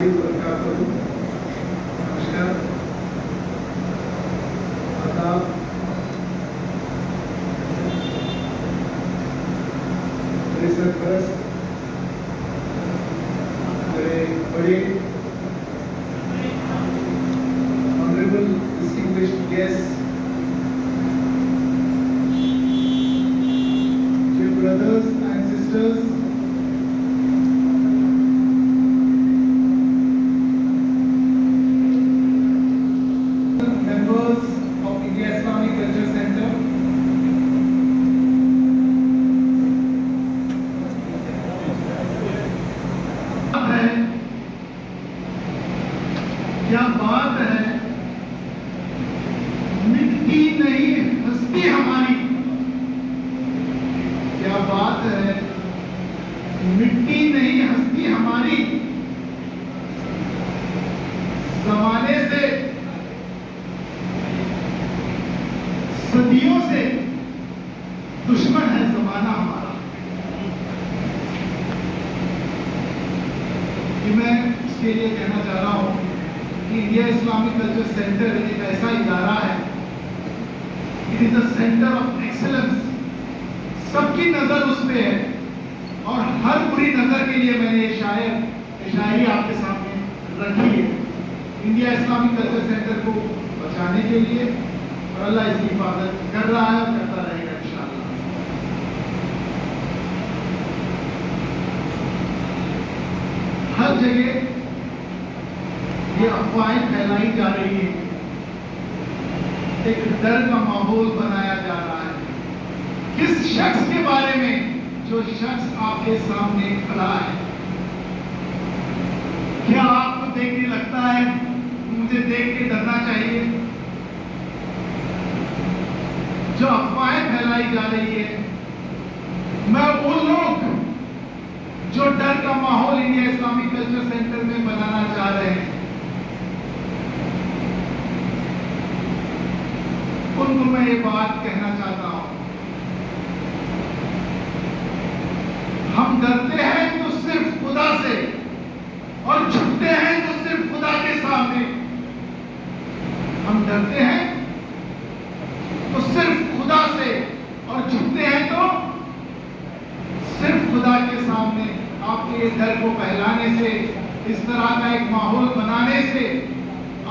नमस्कार, आदाब। मेरे सरपरस्त, मेरे बड़े honourable distinguished guest, dear brothers and sisters, members of India Islamic Culture Center, क्या बात है, मिटती नहीं हस्ती हमारी। क्या बात है, मिटती नहीं हस्ती हमारी। जमाने से, सदियों से दुश्मन है जमाना हमारा। कि मैं इसके लिए कहना चाह रहा हूं कि इंडिया इस्लामिक कल्चर सेंटर एक ऐसा इदारा है, it is a centre of excellence. सबकी नजर उस पे है और हर बुरी नजर के लिए मैंने ये शायरी आपके सामने रखी है, इंडिया इस्लामिक कल्चर सेंटर को बचाने के लिए। और अल्लाह इसकी हिफाजत कर रहा है और करता रहेगा इंशाअल्लाह। हर जगह ये अफवाहें फैलाई जा रही है, एक डर का माहौल बनाया जा रहा है किस शख्स के बारे में, जो शख्स आपके सामने खड़ा है। क्या आपको देख के लगता है मुझे देख के डरना चाहिए? जो अफवाहें फैलाई जा रही है, मैं वो लोग जो डर का माहौल इंडिया इस्लामिक कल्चर सेंटर में बनाना चाह रहे हैं, उनको मैं ये बात कहना चाहता हूं, हम डरते हैं तो सिर्फ खुदा से और झुकते हैं तो सिर्फ खुदा के सामने। हम डरते हैं तो सिर्फ खुदा से और झुकते हैं तो सिर्फ खुदा के सामने। आपके डर को फैलाने से, इस तरह का एक माहौल बनाने से,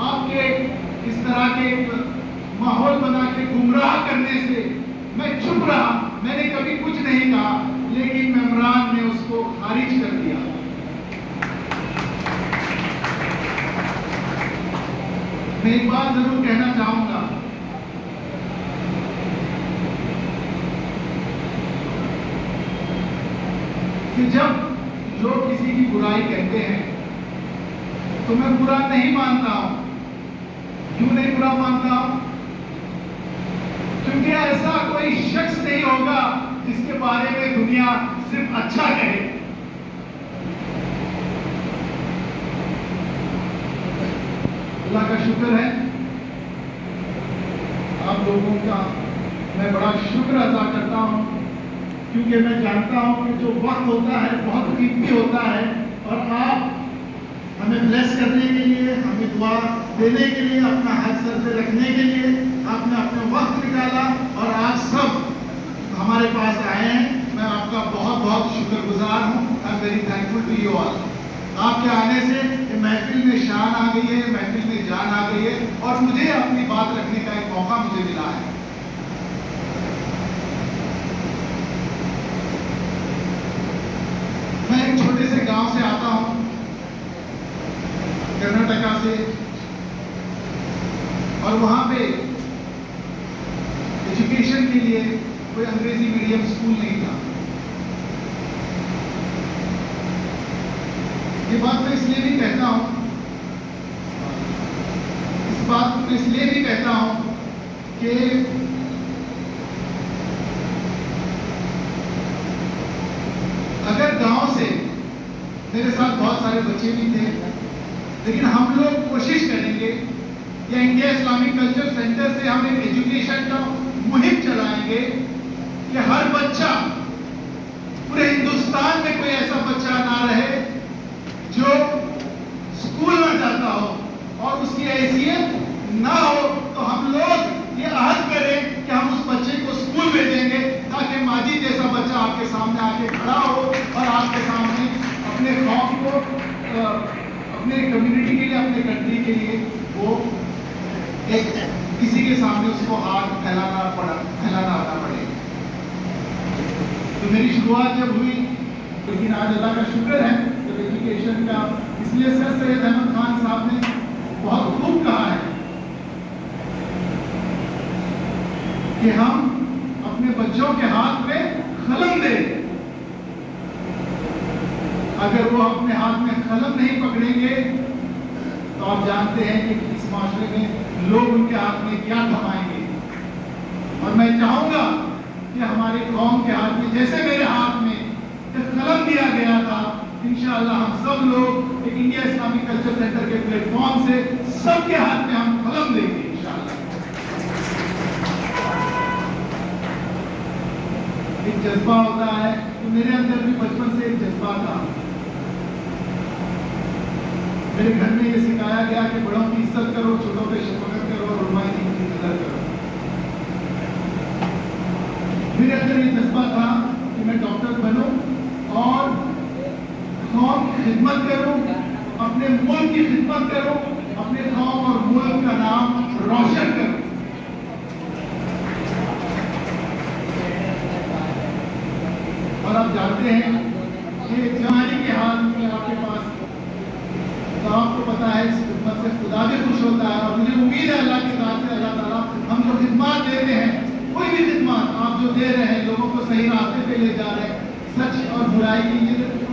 आपके इस तरह के माहौल बना के गुमराह करने से मैं चुप रहा। मैंने कभी कुछ नहीं कहा, लेकिन मेमरान ने उसको खारिज कर दिया। मैं एक बात जरूर कहना चाहूंगा, कि जब लोग किसी की बुराई कहते हैं तो मैं बुरा नहीं मानता हूं। क्यों नहीं बुरा मानता हूं? क्योंकि ऐसा कोई शख्स नहीं होगा जिसके बारे में दुनिया सिर्फ अच्छा कहे। अल्लाह का शुक्र है, आप लोगों का मैं बड़ा शुक्र अदा करता हूं, क्योंकि मैं जानता हूं कि जो वक्त होता है बहुत कीमती होता है, और आप हमें ब्लेस करने के लिए, हमें दुआ देने के लिए, अपना हाथ सर पे रखने के लिए आपने अपना वक्त निकाला और आप सब हमारे पास आए हैं। मैं आपका बहुत बहुत शुक्रगुजार हूं। I am very thankful to you all. आपके आने से महफिल में शान आ गई है, महफिल में जान आ गई है, और मुझे अपनी बात रखने का एक मौका मुझे मिला है। मैं एक छोटे से गांव से आता हूं, कर्नाटका से, और वहां पे एजुकेशन के लिए कोई अंग्रेजी मीडियम स्कूल नहीं था। ये बात मैं इसलिए भी कहता हूं, इस बात को मैं इसलिए भी कहता हूं कि अगर गांव से, मेरे साथ बहुत सारे बच्चे भी थे, लेकिन हम लोग कोशिश करेंगे या इंडिया इस्लामिक कल्चर सेंटर से हम एक एजुकेशन का मुहिम चलाएंगे कि हर बच्चा, पूरे हिंदुस्तान में कोई ऐसा बच्चा ना रहे जो की हैसियत ना हो तो हम लोग ये अहद करें कि हम उस बच्चे को स्कूल भेजेंगे ताकि माजिद जैसा बच्चा आपके सामने आके खड़ा हो और आपके सामने अपने कौम को, अपने कम्युनिटी के लिए, अपने कंट्री के लिए वो एक किसी के सामने उसको हाथ फैलाना आना पड़े। तो मेरी शुरुआत जब हुई, लेकिन आज अल्लाह का शुक्र है जब एजुकेशन का, इसलिए सर सैयद अहमद खान साहब ने बहुत खूब कहा है कि हम अपने बच्चों के हाथ में कलम दें। अगर वो अपने हाथ में कलम नहीं पकड़ेंगे तो आप जानते हैं कि इस माशरे में लोग उनके हाथ में क्या थमाएंगे। और मैं चाहूंगा कि हमारे कौम के हाथ में, जैसे मेरे हाथ में एक कलम दिया गया था, इंशाअल्लाह हम सब लोग एक इंडिया इस्लामिक कल्चर सेंटर के प्लेटफॉर्म से सबके हाथ में हम कलम देंगे इंशाअल्लाह। एक जज्बा होता है, तो मेरे अंदर भी बचपन से एक जज्बा था। मेरे घर में ये सिखाया गया कि बड़ों की इज्जत करो, छोटों पे शफकत करो और उलमाए दीन की कदर करो। मेरे अंदर ये जज्बा था कि मैं डॉक्टर बनूं और कौम की खिदमत करूं, अपने मुल्क की खिदमत करूं, अपने कौम और मुल्क का नाम रोशन करूं। और आप जानते हैं कि जवानी के हाल में आपके पास, तो आपको पता है इस खिदमत से खुदा भी खुश होता है। और मुझे उम्मीद है अल्लाह की तरफ से, अल्लाह ताला हम जो खिदमत देते हैं, कोई भी खिदमत आप जो दे रहे हैं, लोगों को सही रास्ते पे ले जा रहे हैं, सच और बुराई की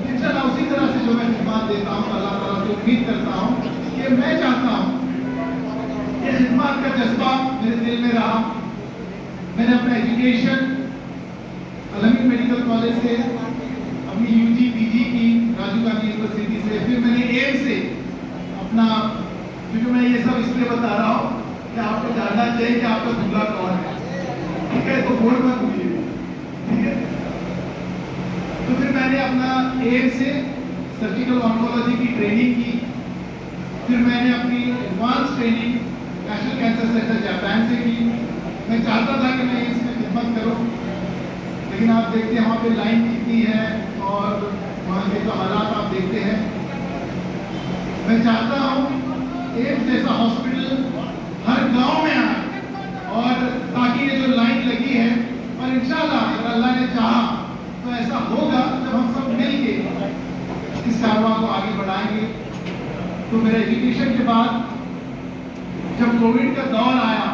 इंशाअल्लाह उसी तरह से जो मैं खिदमत देता हूँ, अल्लाह ताला से उम्मीद करता हूँ कि मैं चाहता हूँ ये खिदमत का जज्बा मेरे दिल में रहा। मैंने अपना एजुकेशन अलमी मेडिकल कॉलेज से, अपनी यूजी पीजी की राजीव गांधी यूनिवर्सिटी से, फिर मैंने एम्स से अपना, क्योंकि मैं ये सब इसलिए बता रहा हूँ कि आपको जानना चाहिए कि आपका दूल्हा कौन है, ठीक है? तो बोल मत भूलिए, ठीक है? तो फिर मैंने अपना एम्स से सर्जिकल ऑन्कोलॉजी की ट्रेनिंग की। फिर मैंने अपनी advance training national cancer centre Japan से की। मैं चाहता था कि मैं एम्स में खिदमत करूँ, लेकिन आप देखते हैं वहाँ पे लाइन कितनी है और वहाँ के जो हालात आप देखते हैं। मैं चाहता हूँ एम्स जैसा हॉस्पिटल हर गांव में आए, और ताकि ये जो लाइन लगी है, और इंशाअल्लाह अगर अल्लाह ने चाहा तो ऐसा होगा जब हम सब मिल के इस कारवां को आगे बढ़ाएंगे। तो मेरे एजुकेशन के बाद जब कोविड का दौर आया,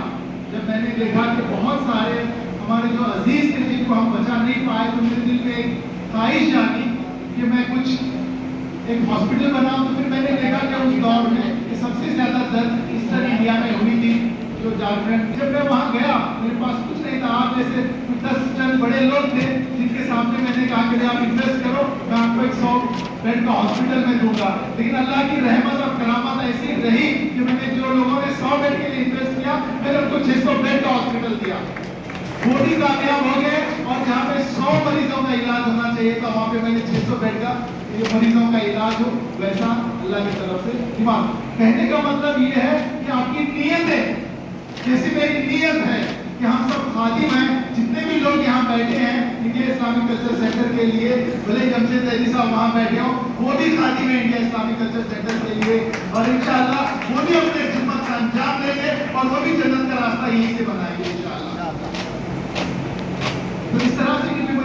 जब मैंने देखा कि बहुत सारे हमारे जो अजीज थे जिनको हम बचा नहीं पाए, तो मेरे दिल में एक ख्वाहिश जागी कि मैं कुछ एक हॉस्पिटल बनाऊं। तो फिर मैंने देखा कि उस दौर में कि सबसे ज्यादा दर्द ईस्टर्न इंडिया में हुई थी, जो झारखंड। जब मैं वहाँ गया, मेरे पास कुछ नहीं था, आप जैसे 10 जन बड़े लोग थे जिनके सामने मैंने कहा कि आप इन्वेस्ट करो, मैं आपको एक 100 बेड का हॉस्पिटल में दूंगा। लेकिन अल्लाह की रहमत और करामत ऐसी रही कि मैंने जो लोगों ने 100 बेड के लिए इन्वेस्ट किया, मैंने उनको 600 बेड का हॉस्पिटल दिया। वो भी कामयाब हो गए, और जहाँ पे 100 मरीजों का इलाज होना चाहिए था, वहाँ पे मैंने 600 बेड का ये मरीजों का इलाज हो, वैसा अल्लाह की तरफ से दिमाग। कहने का मतलब ये है कि आपकी नीयत है, जैसी मेरी नीयत है कि हम सब खादिम हैं, जितने भी लोग यहाँ बैठे हैं इंडिया इस्लामिक कल्चर सेंटर के लिए, भले जमशेद अली साहब वहाँ बैठे हो, वो भी खादिम है इंडिया इस्लामिक कल्चर सेंटर के लिए, और इंशाअल्लाह वो भी अपने खिदमत का अंजाम देंगे और वो भी जन्नत का रास्ता यहीं से बनाएंगे इंशाअल्लाह।